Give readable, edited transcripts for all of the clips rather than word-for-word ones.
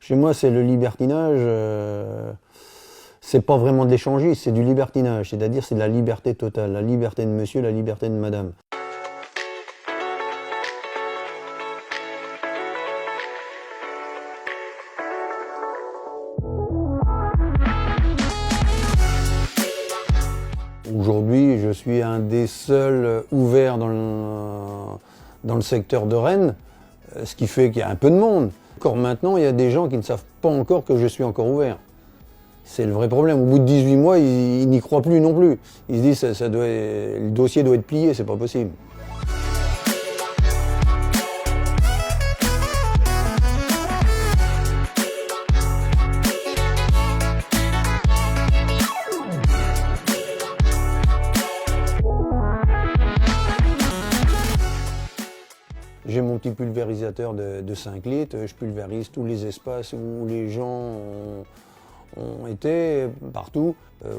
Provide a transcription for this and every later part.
Chez moi, c'est le libertinage. C'est pas vraiment de l'échangisme, c'est du libertinage. C'est-à-dire, c'est de la liberté totale. La liberté de monsieur, la liberté de madame. Aujourd'hui, je suis un des seuls ouverts dans le secteur de Rennes, ce qui fait qu'il y a un peu de monde. Encore maintenant, il y a des gens qui ne savent pas encore que je suis encore ouvert. C'est le vrai problème. Au bout de 18 mois, ils n'y croient plus non plus. Ils se disent que le dossier doit être plié, c'est pas possible. J'ai mon petit pulvérisateur de 5 litres, je pulvérise tous les espaces où les gens ont été, partout.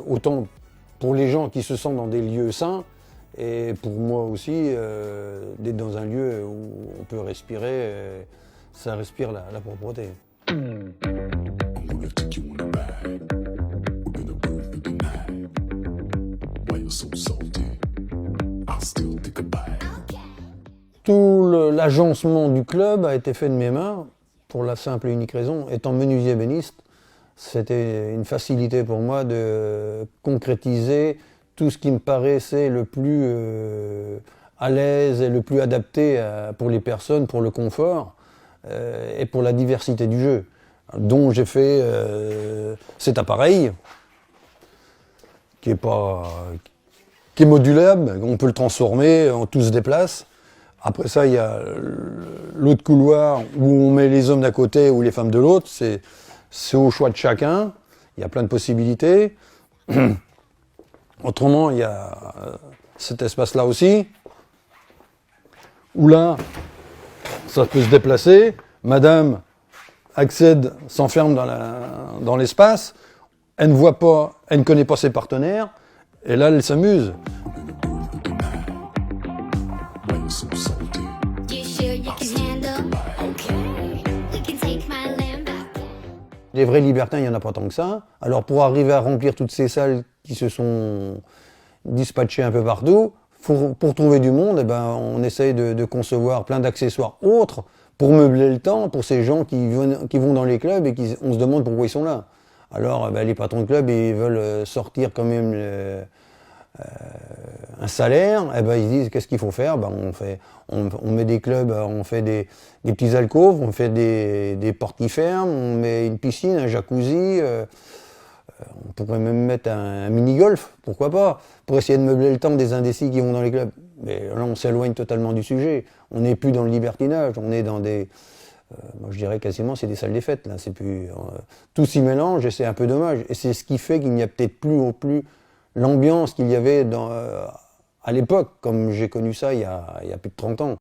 Autant pour les gens qui se sentent dans des lieux sains, et pour moi aussi, d'être dans un lieu où on peut respirer, ça respire la propreté. Tout l'agencement du club a été fait de mes mains, pour la simple et unique raison, étant menuisier ébéniste, c'était une facilité pour moi de concrétiser tout ce qui me paraissait le plus à l'aise et le plus adapté pour les personnes, pour le confort et pour la diversité du jeu. Donc j'ai fait cet appareil qui est modulable, on peut le transformer, tout se déplace. Après ça, il y a l'autre couloir où on met les hommes d'un côté ou les femmes de l'autre. C'est au choix de chacun. Il y a plein de possibilités. Autrement, il y a cet espace-là aussi, où là, ça peut se déplacer. Madame accède, s'enferme dans l'espace. Elle ne voit pas, elle ne connaît pas ses partenaires. Et là, elle s'amuse. Les vrais libertins, il n'y en a pas tant que ça. Alors pour arriver à remplir toutes ces salles qui se sont dispatchées un peu partout, pour trouver du monde, eh ben, on essaye de concevoir plein d'accessoires autres pour meubler le temps pour ces gens qui vont dans les clubs et on se demande pourquoi ils sont là. Alors les patrons de club, ils veulent sortir quand même un salaire, eh ben, ils disent qu'est-ce qu'il faut faire, ben, on met des clubs, on fait des petits alcôves, on fait des portes qui ferment, on met une piscine, un jacuzzi, on pourrait même mettre un mini-golf, pourquoi pas, pour essayer de meubler le temps des indécis qui vont dans les clubs. Mais là on s'éloigne totalement du sujet, on n'est plus dans le libertinage, on est dans des... moi je dirais quasiment c'est des salles des fêtes, là, c'est plus... tout s'y mélange et c'est un peu dommage, et c'est ce qui fait qu'il n'y a peut-être plus l'ambiance qu'il y avait à l'époque, comme j'ai connu ça il y a plus de 30 ans.